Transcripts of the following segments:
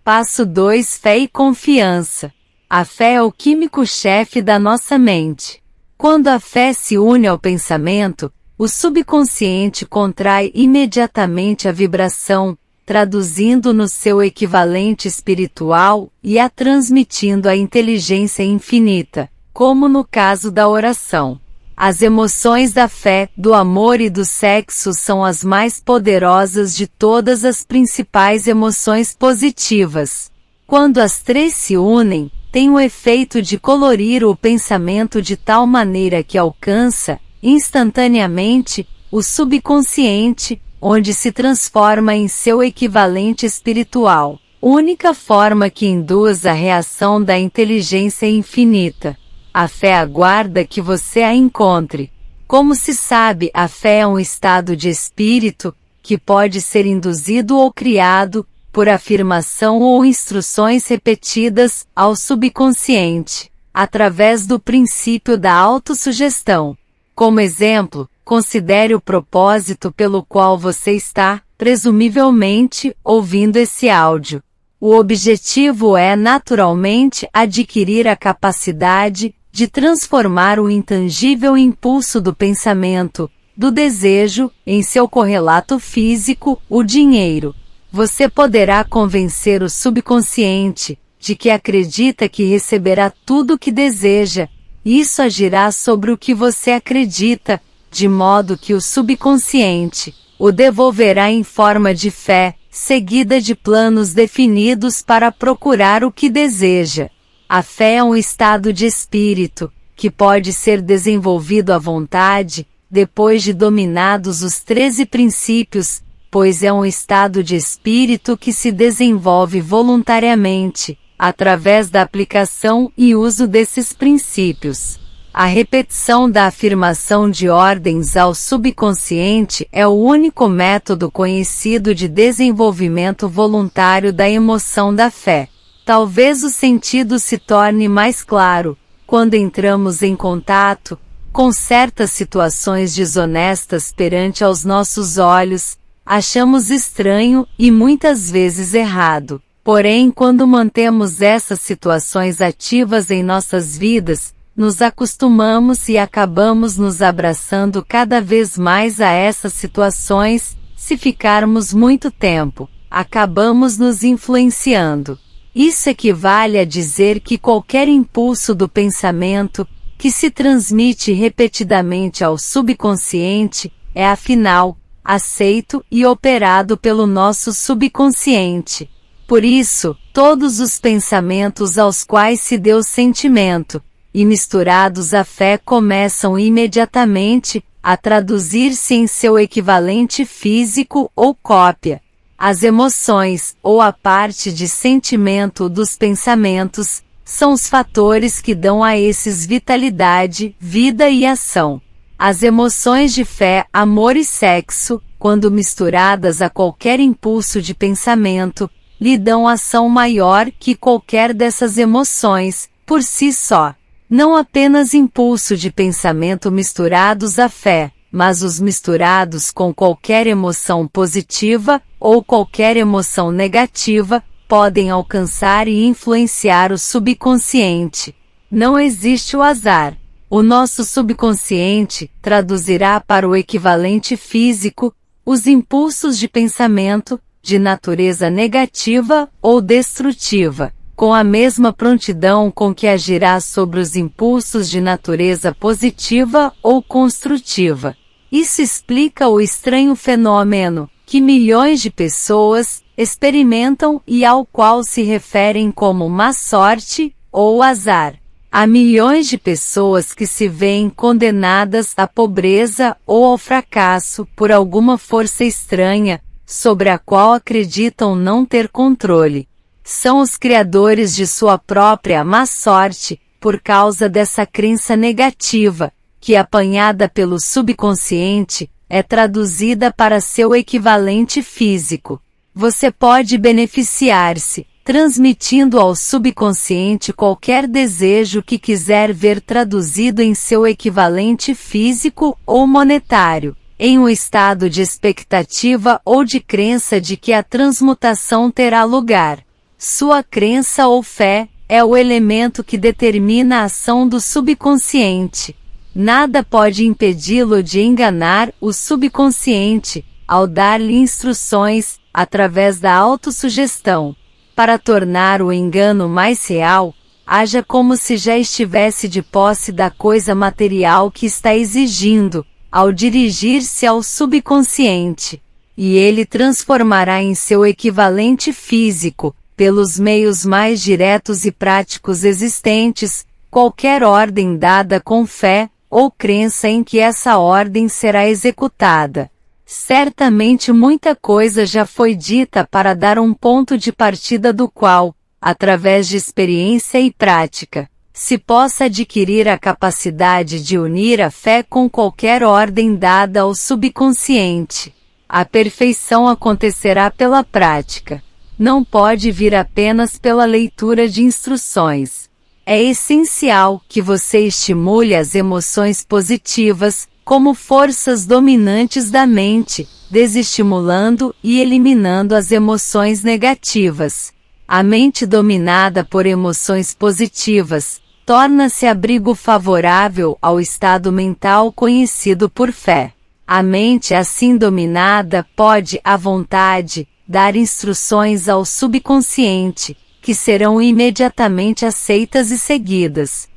Passo 2: Fé e confiança. A fé é o químico-chefe da nossa mente. Quando a fé se une ao pensamento, o subconsciente contrai imediatamente a vibração, traduzindo no seu equivalente espiritual e a transmitindo a inteligência infinita, como no caso da oração. As emoções da fé, do amor e do sexo são as mais poderosas de todas as principais emoções positivas. Quando as três se unem, tem o efeito de colorir o pensamento de tal maneira que alcança, instantaneamente, o subconsciente, onde se transforma em seu equivalente espiritual, única forma que induz a reação da inteligência infinita. A fé aguarda que você a encontre. Como se sabe, a fé é um estado de espírito, que pode ser induzido ou criado, por afirmação ou instruções repetidas, ao subconsciente, através do princípio da autossugestão. Como exemplo, considere o propósito pelo qual você está, presumivelmente, ouvindo esse áudio. O objetivo é, naturalmente, adquirir a capacidade de transformar o intangível impulso do pensamento, do desejo, em seu correlato físico, o dinheiro. Você poderá convencer o subconsciente de que acredita que receberá tudo o que deseja. Isso agirá sobre o que você acredita, de modo que o subconsciente o devolverá em forma de fé, seguida de planos definidos para procurar o que deseja. A fé é um estado de espírito, que pode ser desenvolvido à vontade, depois de dominados os 13 princípios, pois é um estado de espírito que se desenvolve voluntariamente, através da aplicação e uso desses princípios. A repetição da afirmação de ordens ao subconsciente é o único método conhecido de desenvolvimento voluntário da emoção da fé. Talvez o sentido se torne mais claro, quando entramos em contato com certas situações desonestas perante aos nossos olhos, achamos estranho e muitas vezes errado. Porém, quando mantemos essas situações ativas em nossas vidas, nos acostumamos e acabamos nos abraçando cada vez mais a essas situações. Se ficarmos muito tempo, acabamos nos influenciando. Isso equivale a dizer que qualquer impulso do pensamento, que se transmite repetidamente ao subconsciente, é afinal aceito e operado pelo nosso subconsciente. Por isso, todos os pensamentos aos quais se deu sentimento, e misturados à fé começam imediatamente a traduzir-se em seu equivalente físico ou cópia. As emoções, ou a parte de sentimento dos pensamentos, são os fatores que dão a esses vitalidade, vida e ação. As emoções de fé, amor e sexo, quando misturadas a qualquer impulso de pensamento, lhe dão ação maior que qualquer dessas emoções, por si só. Não apenas impulso de pensamento misturados à fé, mas os misturados com qualquer emoção positiva, ou qualquer emoção negativa, podem alcançar e influenciar o subconsciente. Não existe o azar. O nosso subconsciente traduzirá para o equivalente físico os impulsos de pensamento, de natureza negativa ou destrutiva, com a mesma prontidão com que agirá sobre os impulsos de natureza positiva ou construtiva. Isso explica o estranho fenômeno que milhões de pessoas experimentam e ao qual se referem como má sorte ou azar. Há milhões de pessoas que se veem condenadas à pobreza ou ao fracasso por alguma força estranha, sobre a qual acreditam não ter controle. São os criadores de sua própria má sorte, por causa dessa crença negativa, que apanhada pelo subconsciente, é traduzida para seu equivalente físico. Você pode beneficiar-se, transmitindo ao subconsciente qualquer desejo que quiser ver traduzido em seu equivalente físico ou monetário, em um estado de expectativa ou de crença de que a transmutação terá lugar. Sua crença ou fé é o elemento que determina a ação do subconsciente. Nada pode impedi-lo de enganar o subconsciente, ao dar-lhe instruções, através da autossugestão. Para tornar o engano mais real, haja como se já estivesse de posse da coisa material que está exigindo, ao dirigir-se ao subconsciente. E ele transformará em seu equivalente físico, pelos meios mais diretos e práticos existentes, qualquer ordem dada com fé, ou crença em que essa ordem será executada. Certamente muita coisa já foi dita para dar um ponto de partida do qual, através de experiência e prática, se possa adquirir a capacidade de unir a fé com qualquer ordem dada ao subconsciente. A perfeição acontecerá pela prática. Não pode vir apenas pela leitura de instruções. É essencial que você estimule as emoções positivas, como forças dominantes da mente, desestimulando e eliminando as emoções negativas. A mente dominada por emoções positivas, torna-se abrigo favorável ao estado mental conhecido por fé. A mente assim dominada pode, à vontade, dar instruções ao subconsciente, que serão imediatamente aceitas e seguidas.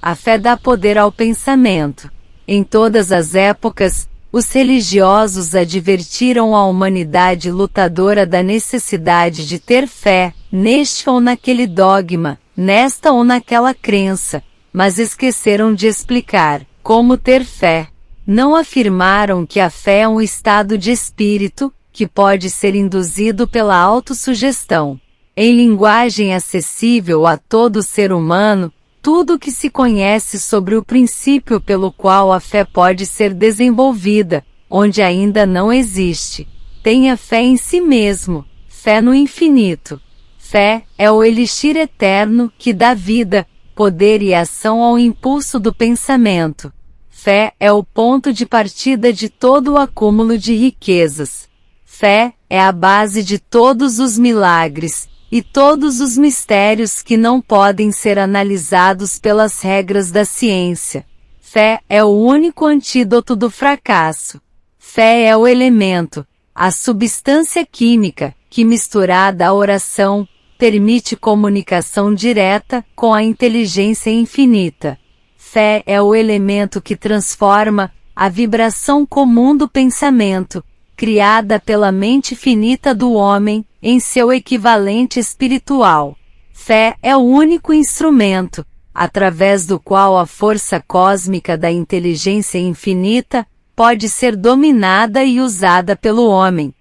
A fé dá poder ao pensamento. Em todas as épocas, os religiosos advertiram a humanidade lutadora da necessidade de ter fé, neste ou naquele dogma, nesta ou naquela crença, mas esqueceram de explicar como ter fé. Não afirmaram que a fé é um estado de espírito, que pode ser induzido pela autossugestão. Em linguagem acessível a todo ser humano, tudo o que se conhece sobre o princípio pelo qual a fé pode ser desenvolvida, onde ainda não existe. Tenha fé em si mesmo, fé no infinito. Fé é o elixir eterno que dá vida, poder e ação ao impulso do pensamento. Fé é o ponto de partida de todo o acúmulo de riquezas. Fé é a base de todos os milagres, e todos os mistérios que não podem ser analisados pelas regras da ciência. Fé é o único antídoto do fracasso. Fé é o elemento, a substância química, que misturada à oração, permite comunicação direta com a inteligência infinita. Fé é o elemento que transforma a vibração comum do pensamento, criada pela mente finita do homem, em seu equivalente espiritual. Fé é o único instrumento, através do qual a força cósmica da inteligência infinita pode ser dominada e usada pelo homem.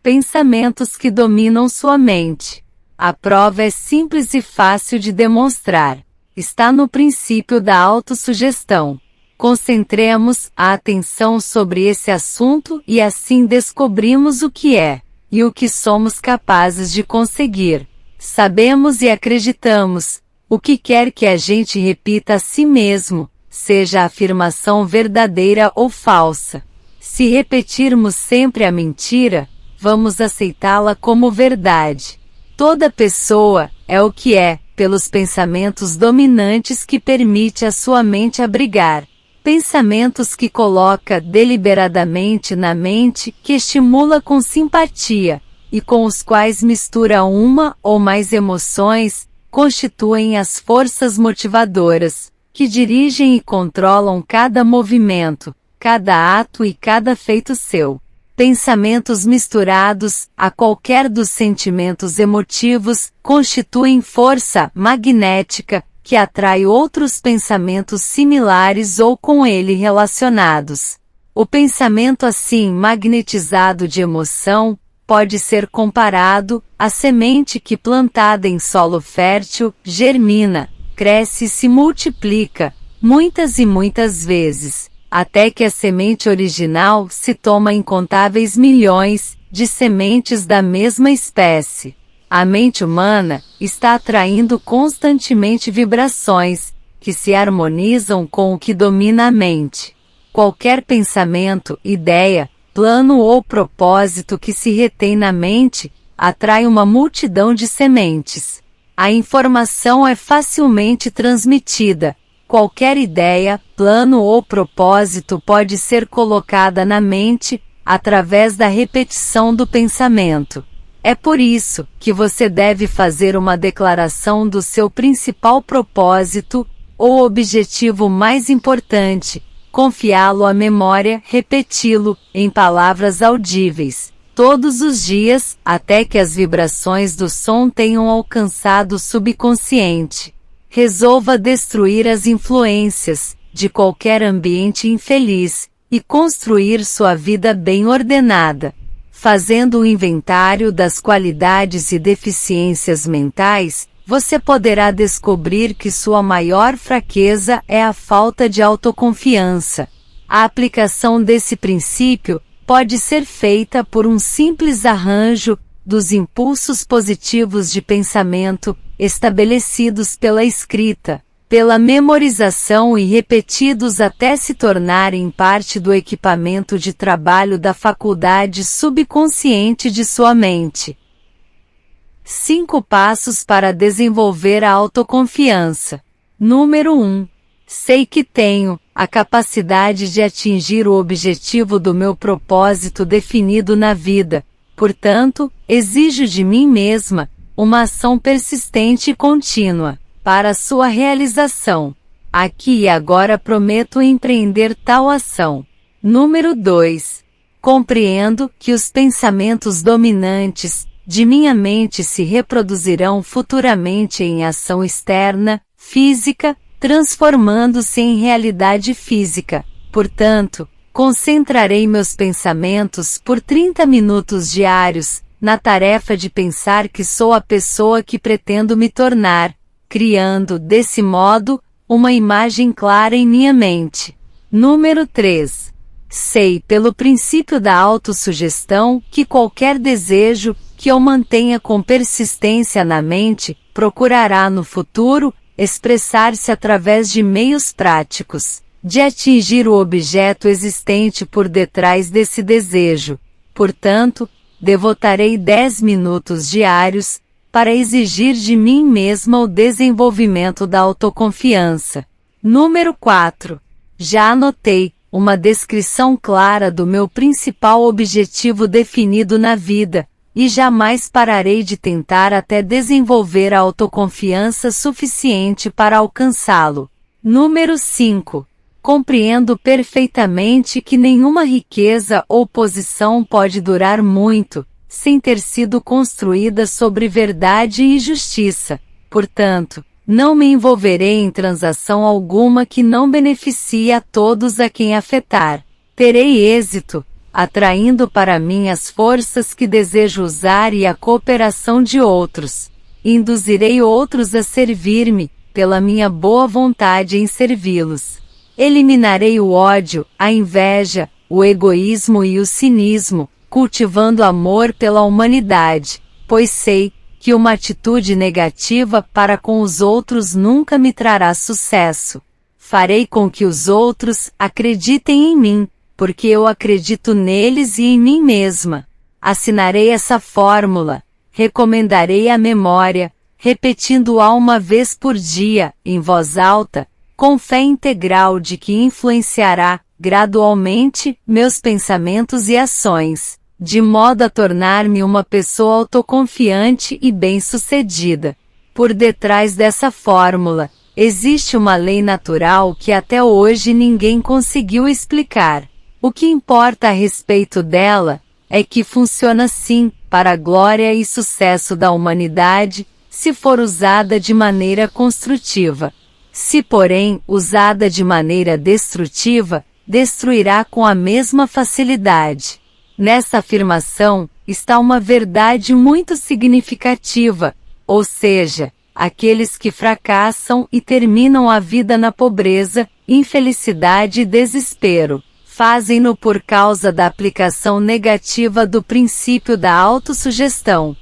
Pensamentos que dominam sua mente. A prova é simples e fácil de demonstrar. Está no princípio da autossugestão. Concentremos a atenção sobre esse assunto e assim descobrimos o que é, e o que somos capazes de conseguir. Sabemos e acreditamos, o que quer que a gente repita a si mesmo, seja a afirmação verdadeira ou falsa. Se repetirmos sempre a mentira, vamos aceitá-la como verdade. Toda pessoa é o que é, pelos pensamentos dominantes que permite a sua mente abrigar. Pensamentos que coloca deliberadamente na mente, que estimula com simpatia, e com os quais mistura uma ou mais emoções, constituem as forças motivadoras, que dirigem e controlam cada movimento, cada ato e cada feito seu. Pensamentos misturados a qualquer dos sentimentos emotivos constituem força magnética, que atrai outros pensamentos similares ou com ele relacionados. O pensamento assim magnetizado de emoção pode ser comparado à semente que plantada em solo fértil germina, cresce e se multiplica, muitas e muitas vezes, até que a semente original se toma incontáveis milhões de sementes da mesma espécie. A mente humana está atraindo constantemente vibrações, que se harmonizam com o que domina a mente. Qualquer pensamento, ideia, plano ou propósito que se retém na mente, atrai uma multidão de sementes. A informação é facilmente transmitida. Qualquer ideia, plano ou propósito pode ser colocada na mente, através da repetição do pensamento. É por isso que você deve fazer uma declaração do seu principal propósito, ou objetivo mais importante, confiá-lo à memória, repeti-lo, em palavras audíveis, todos os dias, até que as vibrações do som tenham alcançado o subconsciente. Resolva destruir as influências de qualquer ambiente infeliz e construir sua vida bem ordenada. Fazendo um inventário das qualidades e deficiências mentais, você poderá descobrir que sua maior fraqueza é a falta de autoconfiança. A aplicação desse princípio pode ser feita por um simples arranjo dos impulsos positivos de pensamento, estabelecidos pela escrita, pela memorização e repetidos até se tornarem parte do equipamento de trabalho da faculdade subconsciente de sua mente. 5 passos para desenvolver a autoconfiança. Número 1. Sei que tenho a capacidade de atingir o objetivo do meu propósito definido na vida. Portanto, exijo de mim mesma uma ação persistente e contínua para sua realização. Aqui e agora prometo empreender tal ação. Número 2. Compreendo que os pensamentos dominantes de minha mente se reproduzirão futuramente em ação externa, física, transformando-se em realidade física. Portanto, concentrarei meus pensamentos por 30 minutos diários, na tarefa de pensar que sou a pessoa que pretendo me tornar, criando, desse modo, uma imagem clara em minha mente. Número 3. Sei, pelo princípio da autossugestão, que qualquer desejo que eu mantenha com persistência na mente, procurará no futuro expressar-se através de meios práticos, de atingir o objeto existente por detrás desse desejo. Portanto, devotarei 10 minutos diários para exigir de mim mesma o desenvolvimento da autoconfiança. Número 4. Já anotei uma descrição clara do meu principal objetivo definido na vida, e jamais pararei de tentar até desenvolver a autoconfiança suficiente para alcançá-lo. Número 5. Compreendo perfeitamente que nenhuma riqueza ou posição pode durar muito, sem ter sido construída sobre verdade e justiça. Portanto, não me envolverei em transação alguma que não beneficie a todos a quem afetar. Terei êxito, atraindo para mim as forças que desejo usar e a cooperação de outros. Induzirei outros a servir-me, pela minha boa vontade em servi-los. Eliminarei o ódio, a inveja, o egoísmo e o cinismo, cultivando amor pela humanidade, pois sei que uma atitude negativa para com os outros nunca me trará sucesso. Farei com que os outros acreditem em mim, porque eu acredito neles e em mim mesma. Assinarei essa fórmula, recomendarei a memória, repetindo-a uma vez por dia, em voz alta, com fé integral de que influenciará, gradualmente, meus pensamentos e ações, de modo a tornar-me uma pessoa autoconfiante e bem-sucedida. Por detrás dessa fórmula, existe uma lei natural que até hoje ninguém conseguiu explicar. O que importa a respeito dela é que funciona sim, para a glória e sucesso da humanidade, se for usada de maneira construtiva. Se, porém, usada de maneira destrutiva, destruirá com a mesma facilidade. Nessa afirmação, está uma verdade muito significativa, ou seja, aqueles que fracassam e terminam a vida na pobreza, infelicidade e desespero, fazem-no por causa da aplicação negativa do princípio da autossugestão.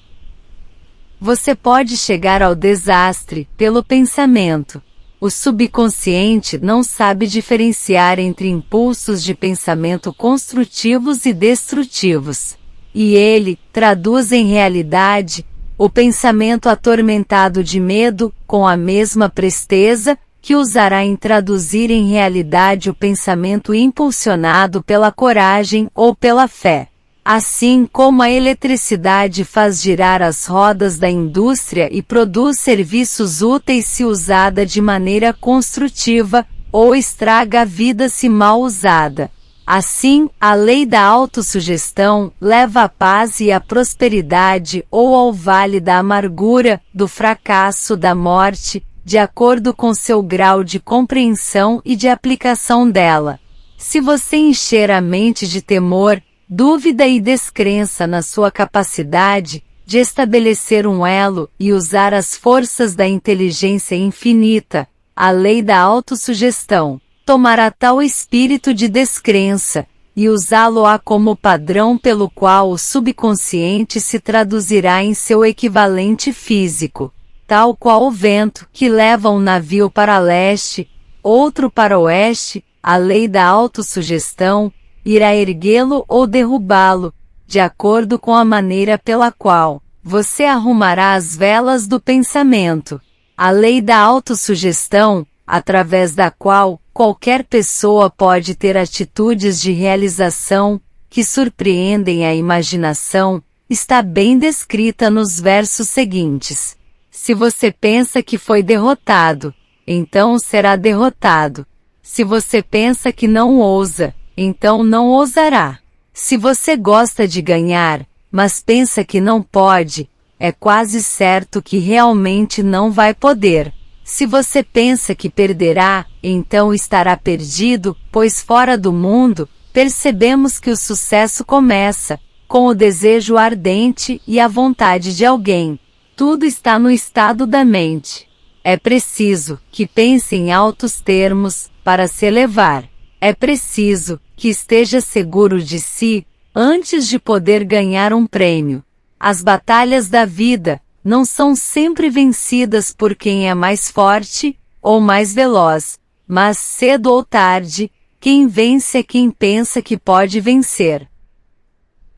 Você pode chegar ao desastre pelo pensamento. O subconsciente não sabe diferenciar entre impulsos de pensamento construtivos e destrutivos. e ele traduz em realidade o pensamento atormentado de medo com a mesma presteza que usará em traduzir em realidade o pensamento impulsionado pela coragem ou pela fé. Assim como a eletricidade faz girar as rodas da indústria e produz serviços úteis se usada de maneira construtiva, ou estraga a vida se mal usada. Assim, a lei da autossugestão leva à paz e à prosperidade ou ao vale da amargura, do fracasso, da morte, de acordo com seu grau de compreensão e de aplicação dela. Se você encher a mente de temor, dúvida e descrença na sua capacidade de estabelecer um elo e usar as forças da inteligência infinita, a lei da autossugestão tomará tal espírito de descrença, e usá-lo-á como padrão pelo qual o subconsciente se traduzirá em seu equivalente físico, tal qual o vento que leva um navio para leste, outro para oeste, a lei da autossugestão irá erguê-lo ou derrubá-lo, de acordo com a maneira pela qual você arrumará as velas do pensamento. A lei da autossugestão, através da qual qualquer pessoa pode ter atitudes de realização que surpreendem a imaginação, está bem descrita nos versos seguintes. Se você pensa que foi derrotado, então será derrotado. Se você pensa que não ousa, então não ousará. Se você gosta de ganhar, mas pensa que não pode, é quase certo que realmente não vai poder. Se você pensa que perderá, então estará perdido, pois fora do mundo, percebemos que o sucesso começa com o desejo ardente e a vontade de alguém. Tudo está no estado da mente. É preciso que pense em altos termos para se elevar. É preciso que esteja seguro de si antes de poder ganhar um prêmio. As batalhas da vida não são sempre vencidas por quem é mais forte ou mais veloz, mas cedo ou tarde, quem vence é quem pensa que pode vencer.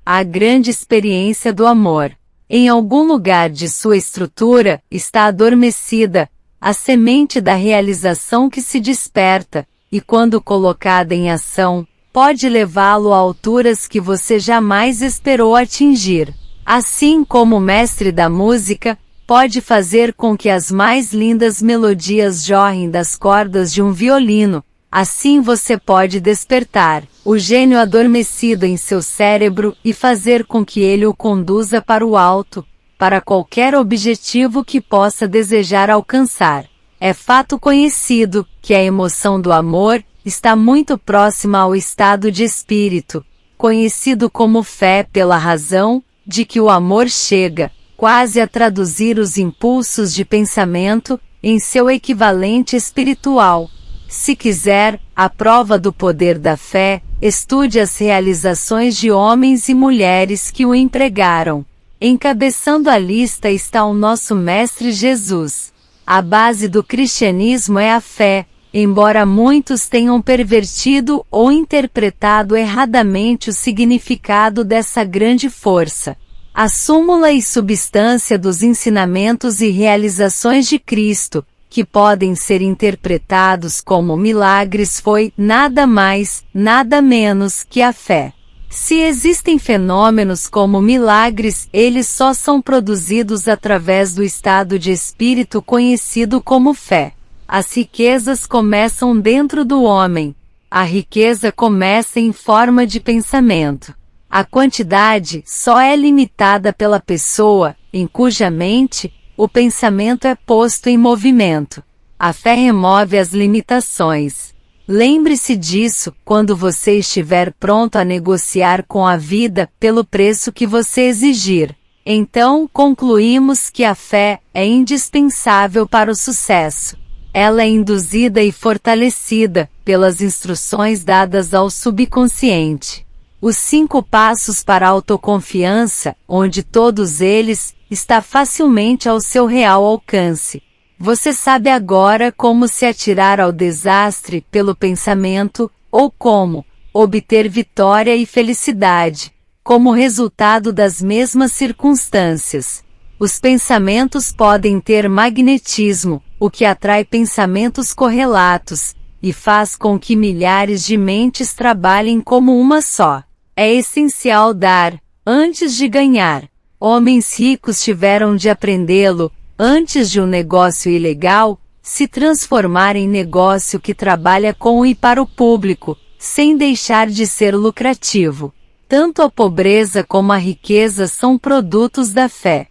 A grande experiência do amor. Em algum lugar de sua estrutura está adormecida a semente da realização que se desperta, e quando colocada em ação, pode levá-lo a alturas que você jamais esperou atingir. Assim como o mestre da música, pode fazer com que as mais lindas melodias jorrem das cordas de um violino, assim você pode despertar o gênio adormecido em seu cérebro e fazer com que ele o conduza para o alto, para qualquer objetivo que possa desejar alcançar. É fato conhecido que a emoção do amor está muito próxima ao estado de espírito, conhecido como fé pela razão de que o amor chega, quase a traduzir os impulsos de pensamento em seu equivalente espiritual. Se quiser a prova do poder da fé, estude as realizações de homens e mulheres que o empregaram. Encabeçando a lista está o nosso Mestre Jesus. A base do cristianismo é a fé, embora muitos tenham pervertido ou interpretado erradamente o significado dessa grande força. A súmula e substância dos ensinamentos e realizações de Cristo, que podem ser interpretados como milagres, foi nada mais, nada menos que a fé. Se existem fenômenos como milagres, eles só são produzidos através do estado de espírito conhecido como fé. As riquezas começam dentro do homem. A riqueza começa em forma de pensamento. A quantidade só é limitada pela pessoa, em cuja mente o pensamento é posto em movimento. A fé remove as limitações. Lembre-se disso quando você estiver pronto a negociar com a vida pelo preço que você exigir. Então, concluímos que a fé é indispensável para o sucesso. Ela é induzida e fortalecida pelas instruções dadas ao subconsciente. Os 5 passos para a autoconfiança, onde todos eles está facilmente ao seu real alcance. Você sabe agora como se atirar ao desastre pelo pensamento, ou como obter vitória e felicidade como resultado das mesmas circunstâncias. Os pensamentos podem ter magnetismo, o que atrai pensamentos correlatos, e faz com que milhares de mentes trabalhem como uma só. É essencial dar, antes de ganhar. Homens ricos tiveram de aprendê-lo, antes de um negócio ilegal, se transformar em negócio que trabalha com e para o público, sem deixar de ser lucrativo. Tanto a pobreza como a riqueza são produtos da fé.